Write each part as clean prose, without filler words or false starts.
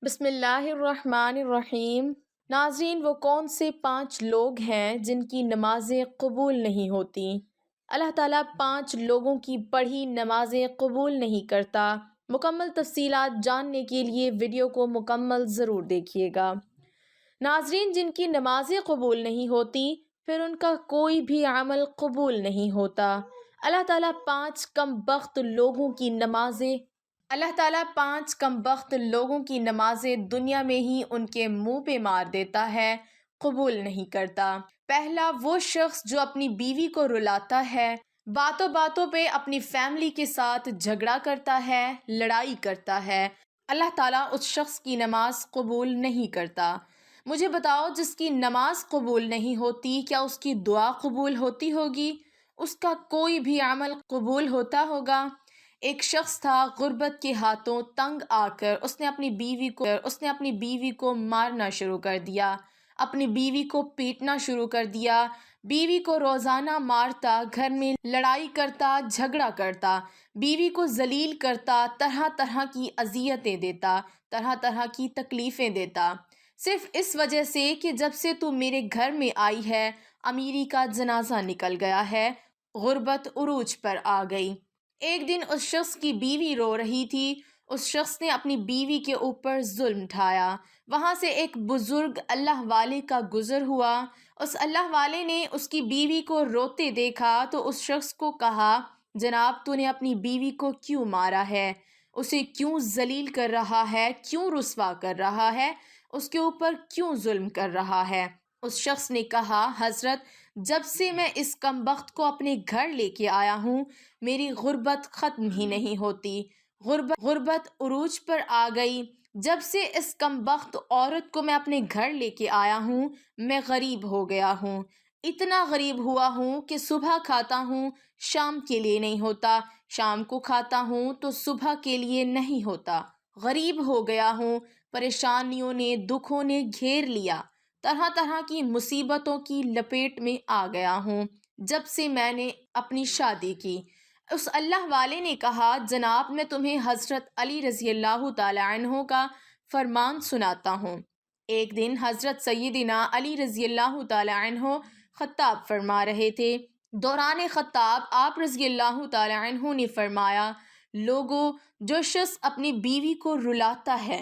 بسم اللہ الرحمن الرحیم۔ ناظرین، وہ کون سے 5 لوگ ہیں جن کی نمازیں قبول نہیں ہوتی؟ اللہ تعالیٰ 5 لوگوں کی پڑھی نمازیں قبول نہیں کرتا۔ مکمل تفصیلات جاننے کے لیے ویڈیو کو مکمل ضرور دیکھیے گا۔ ناظرین، جن کی نمازیں قبول نہیں ہوتی پھر ان کا کوئی بھی عمل قبول نہیں ہوتا۔ اللہ تعالیٰ 5 کم بخت لوگوں کی نمازیں دنیا میں ہی ان کے منہ پہ مار دیتا ہے، قبول نہیں کرتا۔ پہلا، وہ شخص جو اپنی بیوی کو رلاتا ہے، باتوں باتوں پہ اپنی فیملی کے ساتھ جھگڑا کرتا ہے، لڑائی کرتا ہے، اللہ تعالیٰ اس شخص کی نماز قبول نہیں کرتا۔ مجھے بتاؤ، جس کی نماز قبول نہیں ہوتی کیا اس کی دعا قبول ہوتی ہوگی؟ اس کا کوئی بھی عمل قبول ہوتا ہوگا؟ ایک شخص تھا، غربت کے ہاتھوں تنگ آ کر اس نے اپنی بیوی کو مارنا شروع کر دیا، اپنی بیوی کو پیٹنا شروع کر دیا، بیوی کو روزانہ مارتا، گھر میں لڑائی کرتا، جھگڑا کرتا، بیوی کو ذلیل کرتا، طرح طرح کی اذیتیں دیتا، طرح طرح کی تکلیفیں دیتا، صرف اس وجہ سے کہ جب سے تو میرے گھر میں آئی ہے امیری کا جنازہ نکل گیا ہے، غربت عروج پر آ گئی۔ ایک دن اس شخص کی بیوی رو رہی تھی، اس شخص نے اپنی بیوی کے اوپر ظلم ڈھایا۔ وہاں سے ایک بزرگ اللہ والے کا گزر ہوا، اس اللہ والے نے اس کی بیوی کو روتے دیکھا تو اس شخص کو کہا، جناب، تو نے اپنی بیوی کو کیوں مارا ہے؟ اسے کیوں ذلیل کر رہا ہے؟ کیوں رسوا کر رہا ہے؟ اس کے اوپر کیوں ظلم کر رہا ہے؟ اس شخص نے کہا، حضرت، جب سے میں اس کمبخت کو اپنے گھر لے کے آیا ہوں میری غربت ختم ہی نہیں ہوتی، غربت عروج پر آ گئی۔ جب سے اس کمبخت عورت کو میں اپنے گھر لے کے آیا ہوں میں غریب ہو گیا ہوں، اتنا غریب ہوا ہوں کہ صبح کھاتا ہوں شام کے لیے نہیں ہوتا، شام کو کھاتا ہوں تو صبح کے لیے نہیں ہوتا، غریب ہو گیا ہوں، پریشانیوں نے، دکھوں نے گھیر لیا، طرح طرح کی مصیبتوں کی لپیٹ میں آ گیا ہوں جب سے میں نے اپنی شادی کی۔ اس اللہ والے نے کہا، جناب، میں تمہیں حضرت علی رضی اللہ تعالی عنہ کا فرمان سناتا ہوں۔ ایک دن حضرت سیدنا علی رضی اللہ تعالی عنہ خطاب فرما رہے تھے۔ دوران خطاب آپ رضی اللہ تعالی عنہ نے فرمایا، لوگوں، جو شخص اپنی بیوی کو رلاتا ہے،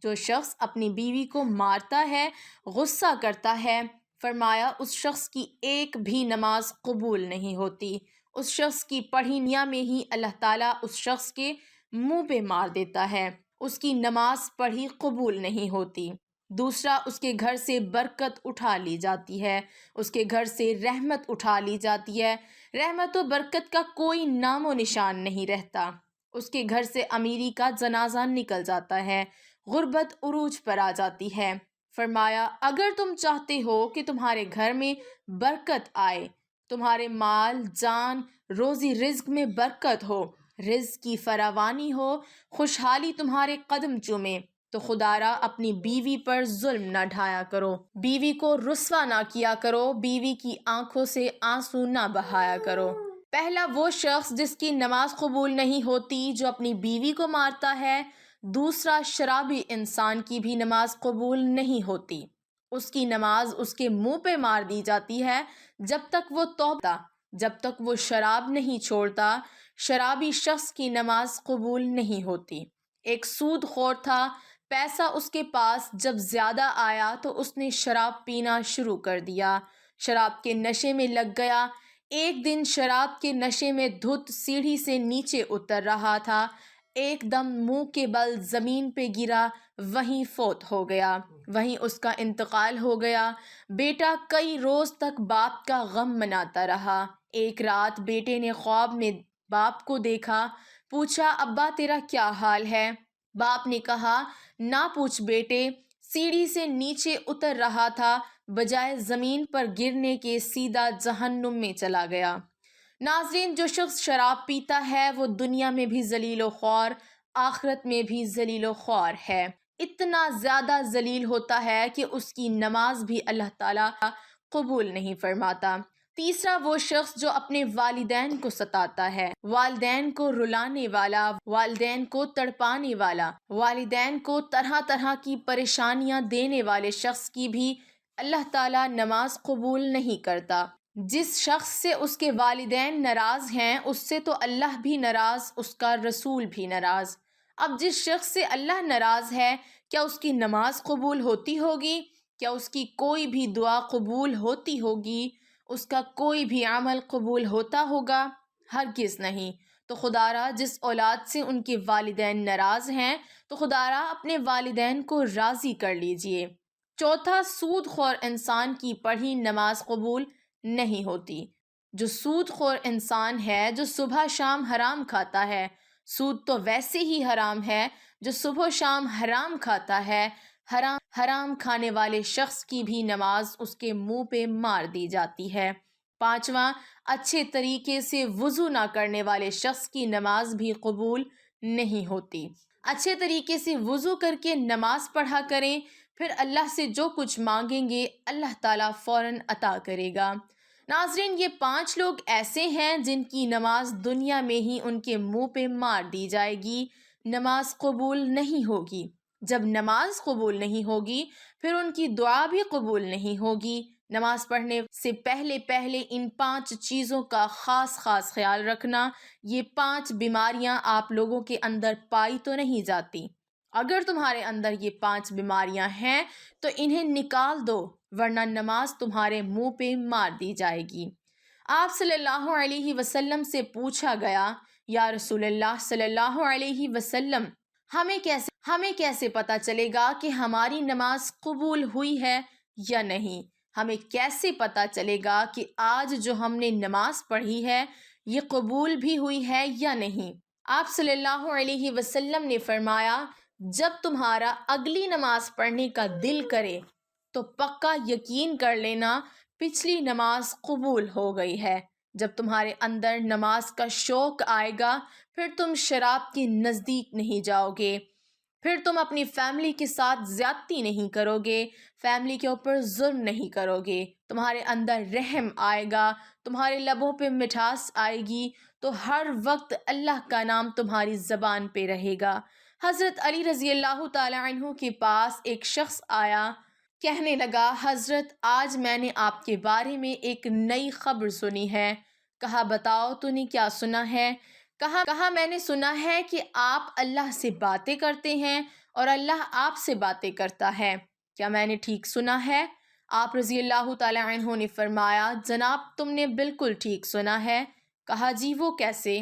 جو شخص اپنی بیوی کو مارتا ہے، غصہ کرتا ہے، فرمایا اس شخص کی ایک بھی نماز قبول نہیں ہوتی، اس شخص کی پڑھی دنیا میں ہی اللہ تعالیٰ اس شخص کے منہ پہ مار دیتا ہے، اس کی نماز پڑھی قبول نہیں ہوتی۔ دوسرا، اس کے گھر سے برکت اٹھا لی جاتی ہے، اس کے گھر سے رحمت اٹھا لی جاتی ہے، رحمت و برکت کا کوئی نام و نشان نہیں رہتا، اس کے گھر سے امیری کا جنازہ نکل جاتا ہے، غربت عروج پر آ جاتی ہے۔ فرمایا، اگر تم چاہتے ہو کہ تمہارے گھر میں برکت آئے، تمہارے مال جان روزی رزق میں برکت ہو، رزق کی فراوانی ہو، خوشحالی تمہارے قدم چومے، تو خدا را اپنی بیوی پر ظلم نہ ڈھایا کرو، بیوی کو رسوا نہ کیا کرو، بیوی کی آنکھوں سے آنسو نہ بہایا کرو۔ پہلا، وہ شخص جس کی نماز قبول نہیں ہوتی جو اپنی بیوی کو مارتا ہے۔ دوسرا، شرابی انسان کی بھی نماز قبول نہیں ہوتی، اس کی نماز اس کے منہ پہ مار دی جاتی ہے جب تک وہ توبہ، جب تک وہ شراب نہیں چھوڑتا، شرابی شخص کی نماز قبول نہیں ہوتی۔ ایک سود خور تھا، پیسہ اس کے پاس جب زیادہ آیا تو اس نے شراب پینا شروع کر دیا، شراب کے نشے میں لگ گیا۔ ایک دن شراب کے نشے میں دھت سیڑھی سے نیچے اتر رہا تھا، ایک دم منہ کے بل زمین پہ گرا، وہیں فوت ہو گیا، وہیں اس کا انتقال ہو گیا۔ بیٹا کئی روز تک باپ کا غم مناتا رہا۔ ایک رات بیٹے نے خواب میں باپ کو دیکھا، پوچھا، ابا تیرا کیا حال ہے؟ باپ نے کہا، نہ پوچھ بیٹے، سیڑھی سے نیچے اتر رہا تھا، بجائے زمین پر گرنے کے سیدھا جہنم میں چلا گیا۔ ناظرین، جو شخص شراب پیتا ہے وہ دنیا میں بھی ذلیل و خوار، آخرت میں بھی ذلیل و خوار ہے، اتنا زیادہ ذلیل ہوتا ہے کہ اس کی نماز بھی اللہ تعالیٰ قبول نہیں فرماتا۔ تیسرا وہ شخص جو اپنے والدین کو ستاتا ہے، والدین کو رلانے والا، والدین کو تڑپانے والا، والدین کو طرح طرح کی پریشانیاں دینے والے شخص کی بھی اللہ تعالیٰ نماز قبول نہیں کرتا۔ جس شخص سے اس کے والدین ناراض ہیں اس سے تو اللہ بھی ناراض، اس کا رسول بھی ناراض۔ اب جس شخص سے اللہ ناراض ہے، کیا اس کی نماز قبول ہوتی ہوگی؟ کیا اس کی کوئی بھی دعا قبول ہوتی ہوگی؟ اس کا کوئی بھی عمل قبول ہوتا ہوگا؟ ہرگز نہیں۔ تو خدارا جس اولاد سے ان کے والدین ناراض ہیں تو خدارا اپنے والدین کو راضی کر لیجئے۔ چوتھا، سود خور انسان کی پڑھی نماز قبول نہیں ہوتی۔ جو سود خور انسان ہے، جو صبح شام حرام کھاتا ہے، سود تو ویسے ہی حرام ہے، جو صبح و شام حرام کھاتا ہے، حرام کھانے والے شخص کی بھی نماز اس کے منہ پہ مار دی جاتی ہے۔ پانچواں، اچھے طریقے سے وضو نہ کرنے والے شخص کی نماز بھی قبول نہیں ہوتی۔ اچھے طریقے سے وضو کر کے نماز پڑھا کریں، پھر اللہ سے جو کچھ مانگیں گے اللہ تعالیٰ فوراً عطا کرے گا۔ ناظرین، یہ 5 لوگ ایسے ہیں جن کی نماز دنیا میں ہی ان کے منہ پہ مار دی جائے گی، نماز قبول نہیں ہوگی۔ جب نماز قبول نہیں ہوگی پھر ان کی دعا بھی قبول نہیں ہوگی۔ نماز پڑھنے سے پہلے ان 5 چیزوں کا خاص خیال رکھنا۔ یہ 5 بیماریاں آپ لوگوں کے اندر پائی تو نہیں جاتی۔ اگر تمہارے اندر یہ 5 بیماریاں ہیں تو انہیں نکال دو، ورنہ نماز تمہارے منہ پہ مار دی جائے گی۔ آپ صلی اللہ علیہ وسلم سے پوچھا گیا، یا رسول اللہ صلی اللہ علیہ وسلم، ہمیں کیسے پتہ چلے گا کہ ہماری نماز قبول ہوئی ہے یا نہیں؟ ہمیں کیسے پتہ چلے گا کہ آج جو ہم نے نماز پڑھی ہے یہ قبول بھی ہوئی ہے یا نہیں؟ آپ صلی اللہ علیہ وسلم نے فرمایا، جب تمہارا اگلی نماز پڑھنے کا دل کرے تو پکا یقین کر لینا پچھلی نماز قبول ہو گئی ہے۔ جب تمہارے اندر نماز کا شوق آئے گا پھر تم شراب کے نزدیک نہیں جاؤ گے، پھر تم اپنی فیملی کے ساتھ زیادتی نہیں کرو گے، فیملی کے اوپر ظلم نہیں کرو گے، تمہارے اندر رحم آئے گا، تمہارے لبوں پہ مٹھاس آئے گی، تو ہر وقت اللہ کا نام تمہاری زبان پہ رہے گا۔ حضرت علی رضی اللہ تعالی عنہ کے پاس ایک شخص آیا، کہنے لگا، حضرت آج میں نے آپ کے بارے میں ایک نئی خبر سنی ہے۔ کہا، بتاؤ تو نے کیا سنا ہے؟ کہا میں نے سنا ہے کہ آپ اللہ سے باتیں کرتے ہیں اور اللہ آپ سے باتیں کرتا ہے، کیا میں نے ٹھیک سنا ہے؟ آپ رضی اللہ تعالی عنہ نے فرمایا، جناب تم نے بالکل ٹھیک سنا ہے۔ کہا، جی وہ کیسے؟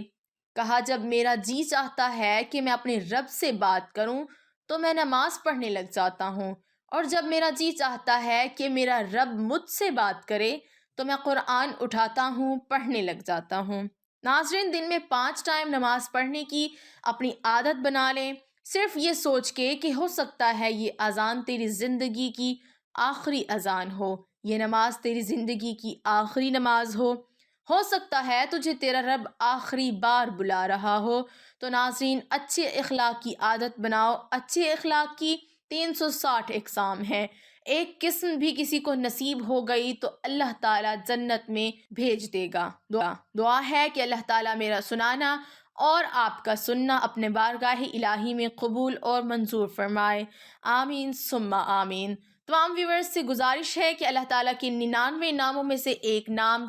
کہا، جب میرا جی چاہتا ہے کہ میں اپنے رب سے بات کروں تو میں نماز پڑھنے لگ جاتا ہوں، اور جب میرا جی چاہتا ہے کہ میرا رب مجھ سے بات کرے تو میں قرآن اٹھاتا ہوں، پڑھنے لگ جاتا ہوں۔ ناظرین، دن میں 5 ٹائم نماز پڑھنے کی اپنی عادت بنا لیں، صرف یہ سوچ کے کہ ہو سکتا ہے یہ اذان تیری زندگی کی آخری اذان ہو، یہ نماز تیری زندگی کی آخری نماز ہو سکتا ہے تجھے تیرا رب آخری بار بلا رہا ہو۔ تو ناظرین، اچھے اخلاق کی عادت بناؤ۔ اچھے اخلاق کی 360 اقسام ہیں، ایک قسم بھی کسی کو نصیب ہو گئی تو اللہ تعالیٰ جنت میں بھیج دے گا۔ دعا ہے کہ اللہ تعالیٰ میرا سنانا اور آپ کا سننا اپنے بارگاہ الہی میں قبول اور منظور فرمائے، آمین ثم آمین۔ تمام ویورز سے گزارش ہے کہ اللہ تعالیٰ کے 99 ناموں میں سے ایک نام